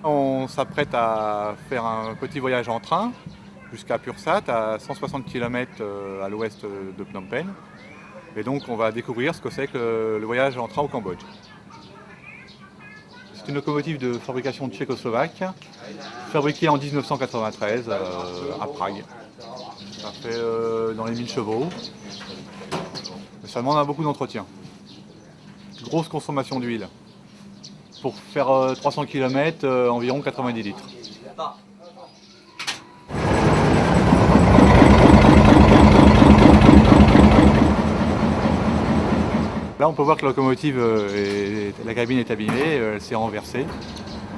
On s'apprête à faire un petit voyage en train jusqu'à Pursat, à 160 km à l'ouest de Phnom Penh. Et donc on va découvrir ce que c'est que le voyage en train au Cambodge. C'est une locomotive de fabrication tchécoslovaque, fabriquée en 1993 à Prague. Ça fait dans les 1000 chevaux. Mais ça demande beaucoup d'entretien. Grosse consommation d'huile. Pour faire 300 km, environ 90 litres. Là, on peut voir que la locomotive, la cabine est abîmée, elle s'est renversée.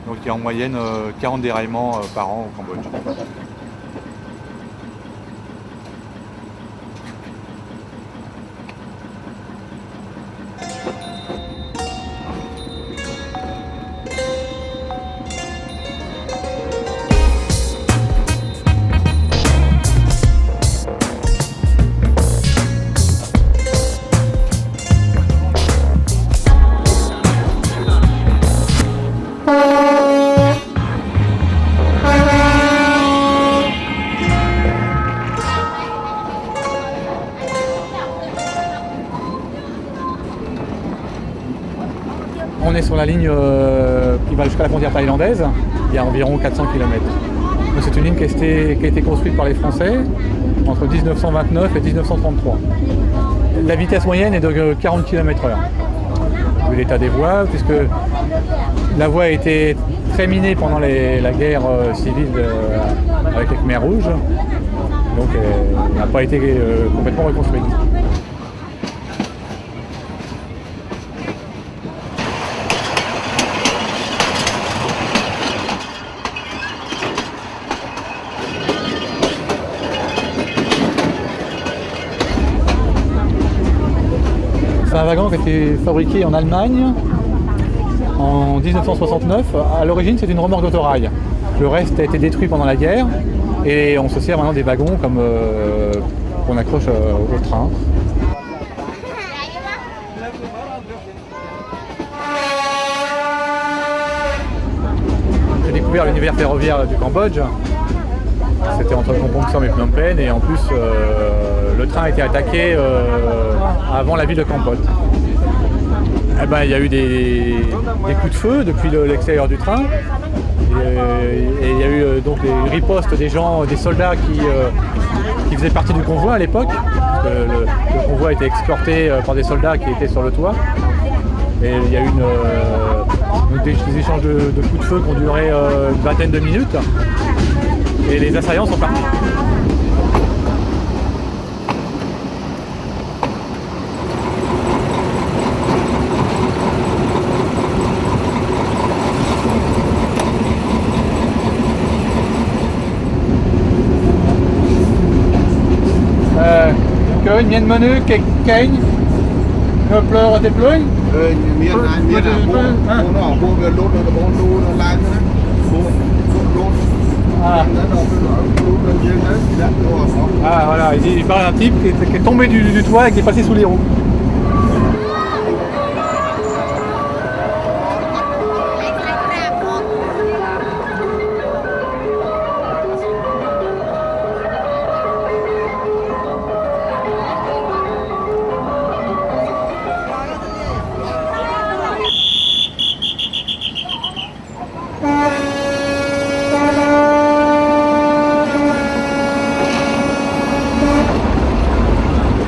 Donc il y a en moyenne 40 déraillements par an au Cambodge. On est sur la ligne qui va jusqu'à la frontière thaïlandaise, il y a environ 400 km. C'est une ligne qui a été construite par les Français entre 1929 et 1933. La vitesse moyenne est de 40 km/h, vu l'état des voies, puisque la voie a été très minée pendant la guerre civile avec les Khmers rouges, donc elle n'a pas été complètement reconstruite. C'est un wagon qui a été fabriqué en Allemagne en 1969. À l'origine, c'est une remorque d'autorail. Le reste a été détruit pendant la guerre et on se sert maintenant des wagons comme qu'on accroche au train. J'ai découvert l'univers ferroviaire du Cambodge. C'était entre Kampong Som et Phnom Penh et en plus le train a été attaqué avant la ville de Kampot. Eh ben, il y a eu des coups de feu depuis l'extérieur du train et il y a eu donc des ripostes des gens, des soldats qui faisaient partie du convoi à l'époque. Le convoi a été escorté par des soldats qui étaient sur le toit et il y a eu des échanges de coups de feu qui ont duré une vingtaine de minutes. Et les assaillants sont partis. Keuňមានមនុស្សគេកេងនៅផ្លូវអត់ទេភ្លុយមានពួកវាលូតនៅដំបូងលូនៅឡើងណាពួកលូត Ah voilà, il parle d'un type qui est tombé du toit et qui est passé sous les roues.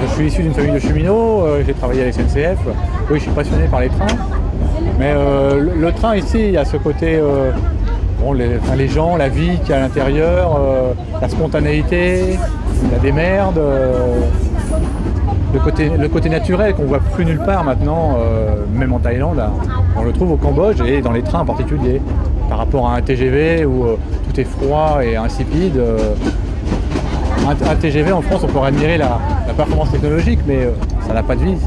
Je suis issu d'une famille de cheminots, j'ai travaillé à la SNCF, oui je suis passionné par les trains, mais le train ici, il y a ce côté, bon, les gens, la vie qu'il y a à l'intérieur, la spontanéité, la démerde, le côté naturel qu'on voit plus nulle part maintenant, même en Thaïlande, on le trouve au Cambodge et dans les trains en particulier, par rapport à un TGV où tout est froid et insipide. Un TGV en France, on peut admirer la performance technologique, mais ça n'a pas de vie. ។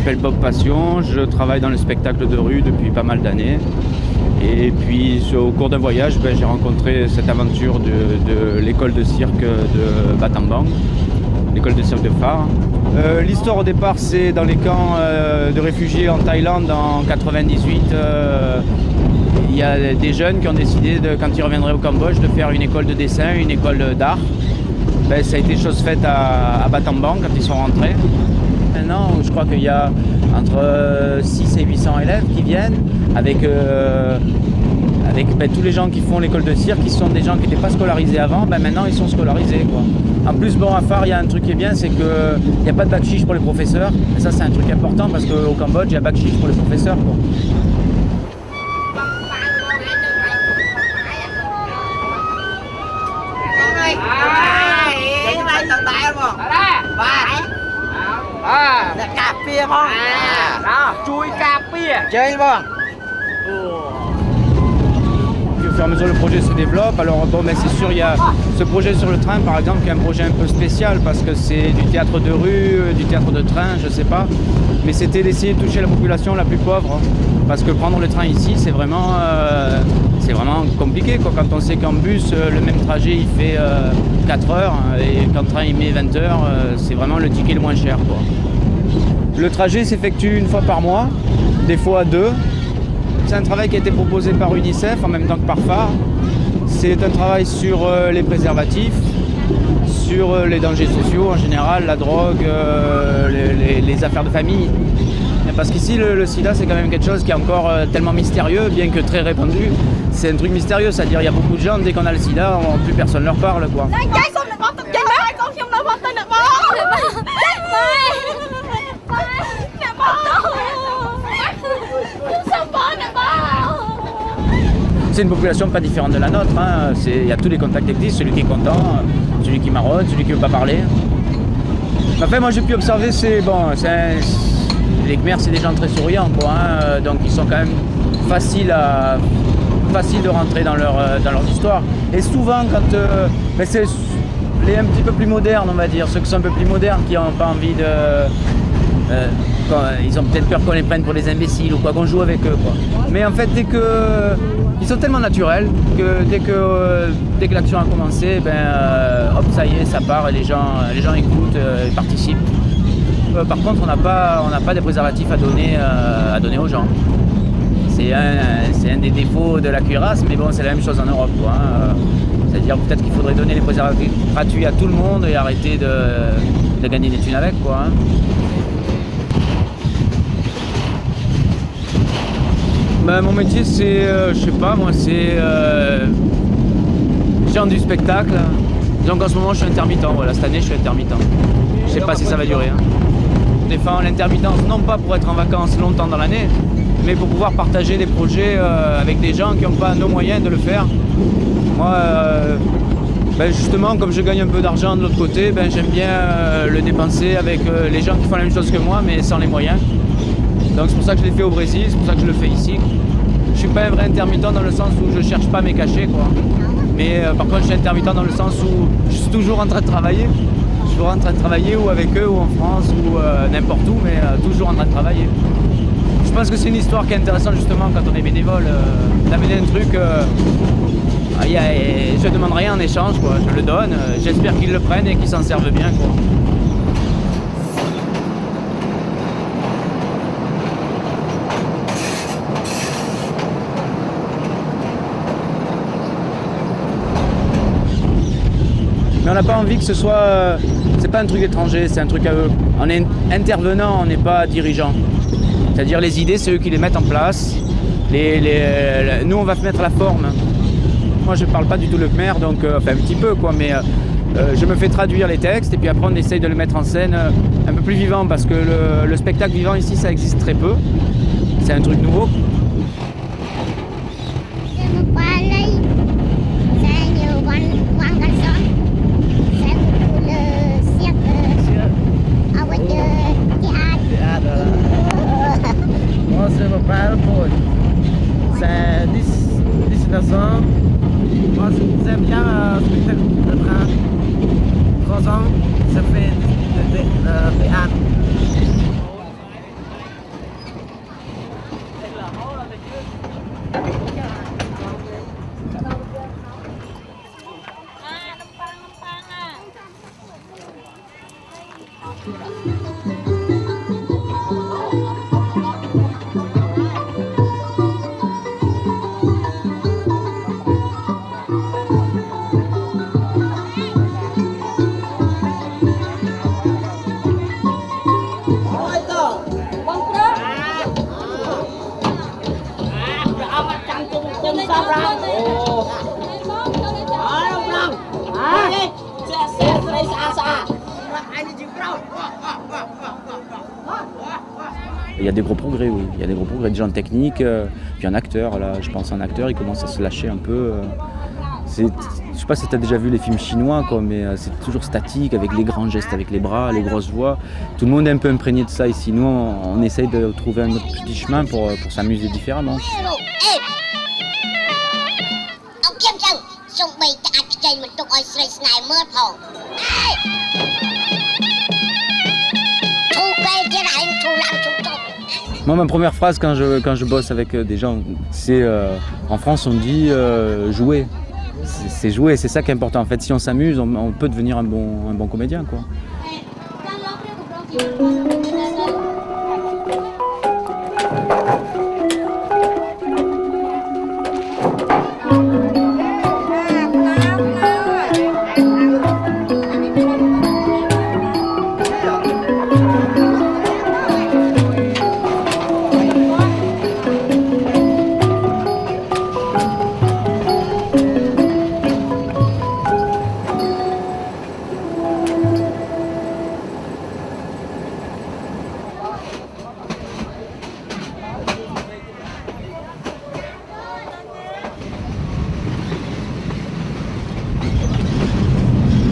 m'appelle Bob Passion, je travaille dans le spectacle de rue depuis pas mal d'années. Et puis au cours d'un voyage, j'ai rencontré cette aventure de l'école de cirque de Battambang, l'école de cirque de phare. L'histoire au départ, c'est dans les camps de réfugiés en Thaïlande en 98. Il y a des jeunes qui ont décidé, quand ils reviendraient au Cambodge, de faire une école de dessin, une école d'art. Ça a été chose faite à Battambang quand ils sont rentrés. Maintenant, je crois qu'il y a entre 6 et 800 élèves qui viennent avec tous les gens qui font l'école de cirque, qui sont des gens qui n'étaient pas scolarisés avant, maintenant ils sont scolarisés, quoi. En plus, à phare, il y a un truc qui est bien, c'est qu'il n'y a pas de bac chiche pour les professeurs. Et ça, c'est un truc important parce qu'au Cambodge, il y a bac chiche pour les professeurs, quoi. Au fur et à mesure le projet se développe, alors c'est sûr, il y a ce projet sur le train par exemple qui est un projet un peu spécial parce que c'est du théâtre de rue, du théâtre de train, je sais pas, mais c'était d'essayer de toucher la population la plus pauvre parce que prendre le train ici c'est vraiment compliqué, quoi. Quand on sait qu'en bus le même trajet il fait 4 heures et qu'en train il met 20 heures, c'est vraiment le ticket le moins cher, quoi. Le trajet s'effectue une fois par mois, des fois 2. C'est un travail qui a été proposé par UNICEF en même temps que par phare. C'est un travail sur les préservatifs, sur les dangers sociaux en général, la drogue, les affaires de famille. Parce qu'ici, le sida, c'est quand même quelque chose qui est encore tellement mystérieux, bien que très répandu. C'est un truc mystérieux, c'est-à-dire il y a beaucoup de gens, dès qu'on a le sida, plus personne leur parle, quoi. C'est une population pas différente de la nôtre, hein. Il y a tous les contacts qui existent, celui qui est content, celui qui marronne, celui qui ne veut pas parler. Enfin, moi j'ai pu observer, les Khmers c'est des gens très souriants, quoi, hein. Donc ils sont quand même faciles de rentrer dans leur histoire. Et souvent quand c'est les un petit peu plus modernes, on va dire, ceux qui sont un peu plus modernes, qui n'ont pas envie de... ils ont peut-être peur qu'on les prenne pour des imbéciles ou quoi, qu'on joue avec eux, quoi. Mais en fait, ils sont tellement naturels que dès que l'action a commencé, hop, ça y est, ça part et les gens écoutent et participent. Par contre, on n'a pas des préservatifs à donner aux gens. C'est un des défauts de la cuirasse, mais bon, c'est la même chose en Europe, quoi, hein. C'est-à-dire peut-être qu'il faudrait donner les préservatifs gratuits à tout le monde et arrêter de gagner des thunes avec, quoi, hein. Mon métier, c'est, genre du spectacle. Donc en ce moment, je suis intermittent. Voilà, cette année, je suis intermittent. Je sais pas si ça va durer, hein. Je défends l'intermittence, non pas pour être en vacances longtemps dans l'année, mais pour pouvoir partager des projets avec des gens qui n'ont pas nos moyens de le faire. Moi, justement, comme je gagne un peu d'argent de l'autre côté, j'aime bien le dépenser avec les gens qui font la même chose que moi, mais sans les moyens. Donc c'est pour ça que je l'ai fait au Brésil, c'est pour ça que je le fais ici. Je suis pas un vrai intermittent dans le sens où je cherche pas mes cachets, quoi. Mais par contre je suis intermittent dans le sens où je suis toujours en train de travailler. Je suis toujours en train de travailler ou avec eux ou en France ou n'importe où, mais toujours en train de travailler. Je pense que c'est une histoire qui est intéressante justement quand on est bénévole, d'amener un truc. Je ne demande rien en échange, quoi. Je le donne, j'espère qu'ils le prennent et qu'ils s'en servent bien, quoi. Mais on n'a pas envie que ce soit... c'est pas un truc étranger, c'est un truc à eux. On est intervenant, on n'est pas dirigeant. C'est-à-dire les idées, c'est eux qui les mettent en place. Nous, on va mettre la forme. Moi, je parle pas du tout le khmer, donc... enfin, un petit peu, quoi, mais... je me fais traduire les textes et puis après on essaye de le mettre en scène un peu plus vivant parce que le spectacle vivant ici, ça existe très peu. C'est un truc nouveau. Moi, j'aime bien le spectacle de train. 3 ans, ça fait de théâtre. il y a des gros progrès, oui. Il y a des gros progrès, des gens techniques, puis un acteur, là, je pense un acteur, il commence à se lâcher un peu. Je sais pas si tu as déjà vu les films chinois, quoi, mais c'est toujours statique, avec les grands gestes, avec les bras, les grosses voix. Tout le monde est un peu imprégné de ça ici. Nous, on essaye de trouver un autre petit chemin pour s'amuser différemment. Moi, ma première phrase quand je bosse avec des gens, c'est en France, on dit jouer. C'est jouer, c'est ça qui est important. En fait, si on s'amuse, on peut devenir un bon comédien, quoi.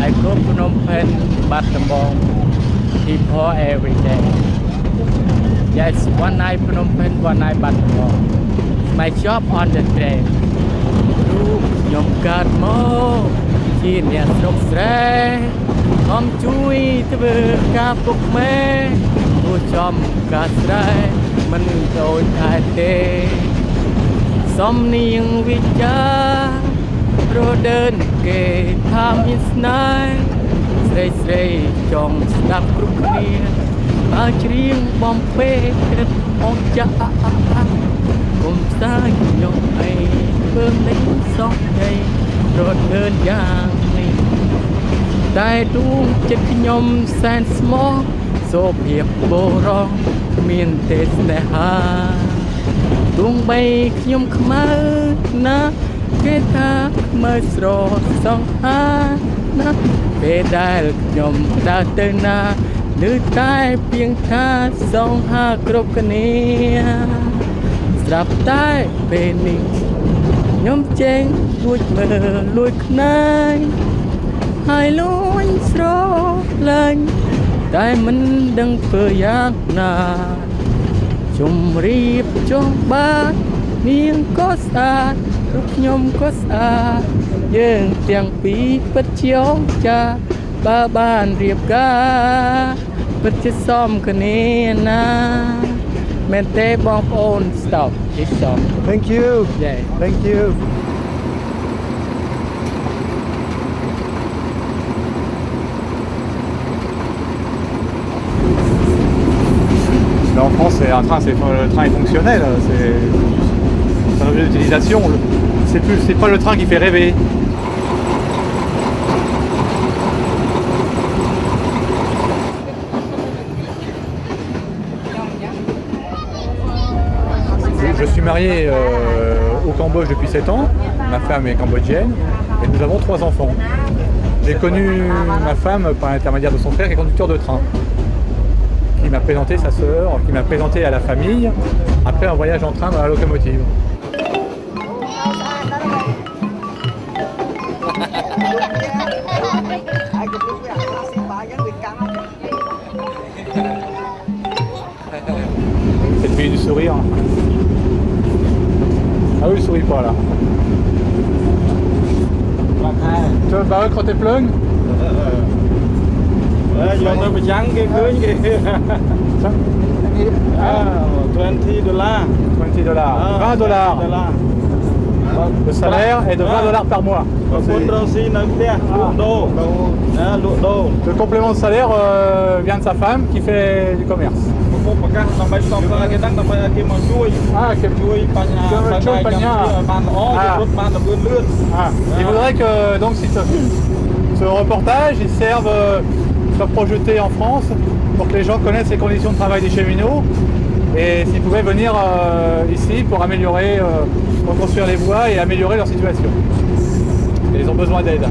I go to Phnom Penh, Battambang, people every day. Yes, one night Phnom Penh, one night Battambang. My job on the train. ลูกខ្ញុំកើតមកជាអ្នកស្រុកស្រែខំជួយធ្វើការពុកម៉ែទោះចំការស្រែមិនដូចឯទេសំនៀងវិចារដើនគេថាមានស្នេហ៍ស្រីស្រីចង់ស្ដាប់គ្រប់គ្នាបើច្រៀងបំពេគិតអងចាក់គុំផ្សាយខ្ញុំអីធ្វើមិនសោះទេរត់ដើនយ៉ាងនេះតែដួងចិត្តខ្ញុំសែនស្មោះសូភាពបរោះគ្មានទេស្នេហាទោះបីខ្ញុំខ្មៅណាស់គេថាមើលស្រសង្ហាណាស់ពេលដែលខ្ញុំដើរទៅណាឮតែពីងថាសង្ហាគ្រប់គ្នាស្រាប់តែពេលនេះខ្ញុំចេញលួចមើលលួចខ្នែងហើយលួចស្រឡាញ់តែមិនដឹងធ្វើយ៉ាងណាជំរាបចុះបាទនាងក៏ស្អាតរូបខ្ញុំក៏ស្អាតយើងទាំងពីរពិតជាអង្ចាបើបានរៀបការពិតជាសមគ្នាណាមែនទេបងប្អូន stop it's stop Thank you. yeah Thank you. Mais en France, c'est un train, le train est fonctionnel, c'est un objet d'utilisation. C'est pas le train qui fait rêver. Je suis marié au Cambodge depuis 7 ans, ma femme est cambodgienne et nous avons 3 enfants. J'ai connu ma femme par l'intermédiaire de son frère qui est conducteur de train, qui m'a présenté sa sœur, qui m'a présenté à la famille après un voyage en train dans la locomotive. C'est le pays du sourire. Ah oui, il sourit pas là. Tu vas barrer quand t'es plug? Ouais, il y en a một trắng cái cưới kìa. $20. $20. Le salaire est de $20 par mois. Le complément de salaire vient de sa femme qui fait du commerce. Il voudrait que donc si ce reportage il serve soit projeté en France pour que les gens connaissent les conditions de travail des cheminots et s'ils pouvaient venir ici pour améliorer, pour construire les voies et améliorer leur situation. Et ils ont besoin d'aide.